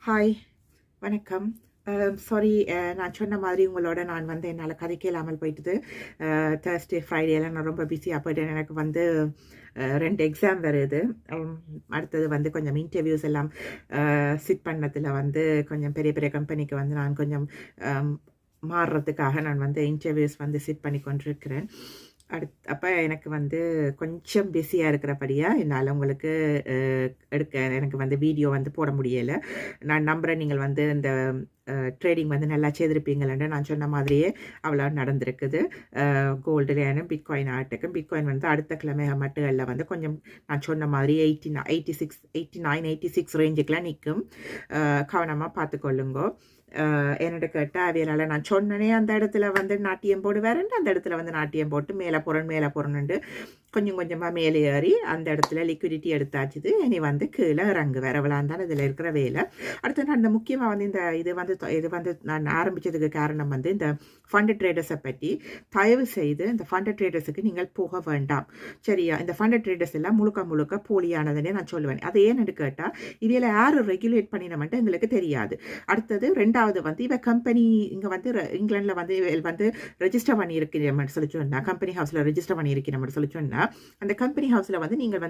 Hi, வணக்கம். Sorry, நான் சொன்ன மாதிரி உங்களோட நான் வந்து என்னால் கதைக்க இல்லாமல் போயிட்டுது. தேர்ஸ்டே, ஃப்ரைடேலாம் நான் ரொம்ப பிஸியாக போயிட்டேன். எனக்கு வந்து 2 எக்ஸாம் வருது. அடுத்தது வந்து கொஞ்சம் இன்டர்வியூஸ் எல்லாம் சிட் பண்ணதில் வந்து கொஞ்சம் பெரிய பெரிய கம்பெனிக்கு வந்து நான் கொஞ்சம் மாறுறதுக்காக நான் வந்து இன்டர்வியூஸ் வந்து சிட் பண்ணி கொண்டிருக்கிறேன். அப்போ எனக்கு வந்து கொஞ்சம் பிஸியாக இருக்கிறபடியாக என்னால் உங்களுக்கு எனக்கு வந்து வீடியோ வந்து போட முடியலை. நான் நம்புகிறேன் நீங்கள் வந்து இந்த ட்ரேடிங் வந்து நல்லா செய்திருப்பீங்களேன்னு. நான் சொன்ன மாதிரியே அவ்வளோ நடந்திருக்குது. கோல்டுலேயும் பிட்காயின் ஆகட்டும். பிட்காயின் வந்து அடுத்த கிழமை மட்டுகளில் வந்து கொஞ்சம் நான் சொன்ன மாதிரி 89, 86 ரேஞ்சுக்கெலாம் நிற்கும். கவனமாக பார்த்துக்கொள்ளுங்கோ. என்னோட கேட்டால் அவையால் நான் சொன்னனே அந்த இடத்துல வந்து நாட்டியம் போடுவாருன்ட்டு அந்த இடத்துல வந்து நாட்டியம் போட்டு மேலே புறணுண்டு கொஞ்சம் கொஞ்சமாக மேலே ஏறி அந்த இடத்துல லிக்விடிட்டி எடுத்தாச்சுது. இனி வந்து கீழே இறங்கு வரவலான் தான் இதில் இருக்கிற வேலை. அடுத்து நான் இந்த முக்கியமாக வந்து இது வந்து நான் ஆரம்பித்ததுக்கு காரணம் வந்து இந்த ஃபண்டு ட்ரேடர்ஸை பற்றி தயவு செய்து இந்த ஃபண்டு ட்ரேடர்ஸுக்கு நீங்கள் போக வேண்டாம், சரியா? இந்த ஃபண்டு ட்ரேடர்ஸ் எல்லாம் முழுக்க போலியானதுன்னே நான் சொல்லுவேன். அது ஏன்னு கேட்டால் இதில் யார் ரெகுலேட் பண்ணினோம்ட்டு எங்களுக்கு தெரியாது. அடுத்தது ரெண்டாவது வந்து இவ கம்பெனி இங்கே வந்து இங்கிலாண்டில் வந்து ரெஜிஸ்டர் பண்ணியிருக்கிறோம்னு சொல்லி சொன்னால், கம்பெனி ஹவுஸில் ரெஜிஸ்டர் பண்ணியிருக்கிறோம்னு சொல்லி சொன்னால், அந்த கம்பெனி ஹவுஸில் வந்து நீங்கள்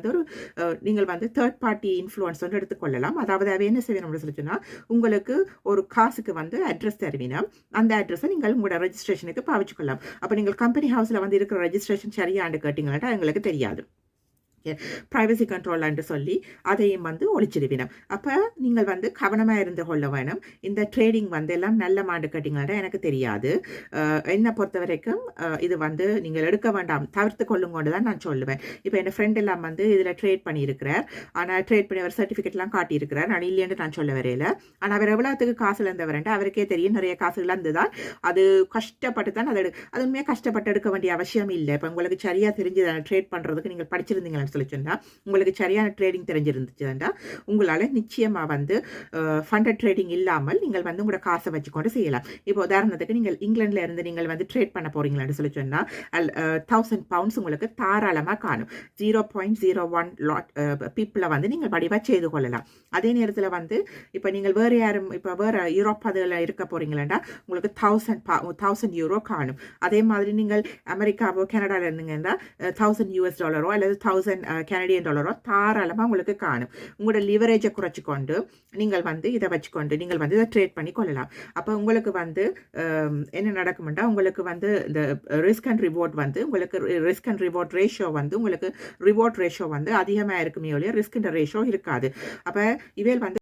வந்து தேர்ட் பார்ட்டி இன்ஃப்ளூயன்ஸ் வந்து எடுத்துக்கொள்ளலாம். அதாவது அவை என்ன செய்யணும்னு சொல்லி சொன்னால், உங்களுக்கு ஒரு காசுக்கு வந்து அட்ரஸ் தருவினா அந்த அட்ரஸை நீங்கள் உங்களோட ரெஜிஸ்ட்ரேஷனுக்கு பாவிச்சுக்கொள்ளலாம். அப்போ நீங்கள் கம்பெனி ஹவுஸில் வந்து இருக்கிற ரெஜிஸ்ட்ரேஷன் சரியாண்டு கேட்டிங்கன்னா எங்களுக்கு தெரியாது. ப்ரைவசி கண்ட்ரோல் என்று சொல்லி அதையும் வந்து ஒழிச்சிடுவினோம். அப்போ நீங்கள் வந்து கவனமாக இருந்து கொள்ள வேணும். இந்த ட்ரேடிங் வந்து எல்லாம் நல்ல மாண்டு கட்டிங்கன்னா எனக்கு தெரியாது. என்னை பொறுத்த வரைக்கும் இது வந்து நீங்கள் எடுக்க வேண்டாம், தவிர்த்து கொள்ளுங்கொண்டு தான் நான் சொல்லுவேன். இப்போ என் ஃப்ரெண்ட் எல்லாம் வந்து இதில் ட்ரேட் பண்ணியிருக்கிறார். ஆனால் ட்ரேட் பண்ணி அவர் சர்டிஃபிகேட்லாம் காட்டியிருக்கிறார். நான் இல்லைன்னு நான் சொல்ல வரையில. ஆனால் அவர் எவ்வளோத்துக்கு காசுல இருந்தவர்ன்ட்டு அவருக்கே தெரியும். நிறைய காசுகள் இருந்து தான் அது கஷ்டப்பட்டு தான் அது உண்மையாக கஷ்டப்பட்டு எடுக்க வேண்டிய அவசியம் இல்லை. இப்போ உங்களுக்கு சரியாக தெரிஞ்சு ட்ரேட் பண்ணுறதுக்கு நீங்கள் படிச்சிருந்தீங்கன்னு சொல்லி சொன்னா, உங்களுக்கு சரியான ட்ரேடிங் தெரிஞ்சிருந்துச்சுன்னா உங்களால் நிச்சயமாக வந்து ஃபண்டட் ட்ரேடிங் இல்லாமல் நீங்கள் வந்து உங்களோட காசை வச்சுக்கொண்டு செய்யலாம். இப்போ உதாரணத்துக்கு நீங்கள் இங்கிலாண்டில் இருந்து நீங்கள் வந்து ட்ரேட் பண்ண போறீங்களான்னு சொல்லி சொன்னால் 1000 பவுண்ட்ஸ் உங்களுக்கு தாராளமாக காணும். 0.01 பீப்புளை வந்து நீங்கள் வடிவாக செய்து கொள்ளலாம். அதே நேரத்தில் வந்து இப்போ நீங்கள் வேறு யாரும் இப்போ வேறு யூரோப் அதில் இருக்க போறீங்களா உங்களுக்கு 1000 யூரோ காணும். அதே மாதிரி நீங்கள் அமெரிக்காவோ கனடாவில் இருந்தீங்கன்னா $1000 அல்லது 1000 கனடியன் டாலரோ தாராளமாக உங்களுக்கு காணும். உங்களோட லிவரேஜை குறைச்சி கொண்டு நீங்கள் வந்து இதை வச்சுக்கொண்டு நீங்கள் வந்து இதை ட்ரேட் பண்ணி கொள்ளலாம். அப்போ உங்களுக்கு வந்து என்ன நடக்கும்னா, உங்களுக்கு வந்து இந்த ரிஸ்க் அண்ட் ரிவார்ட் வந்து உங்களுக்கு ரிஸ்க் அண்ட் ரிவார்ட் ரேஷியோ வந்து உங்களுக்கு ரிவார்ட் ரேஷியோ வந்து அதிகமாக இருக்குமே ஒழிய ரிஸ்க் ரேஷியோ இருக்காது. அப்போ இவையில் வந்து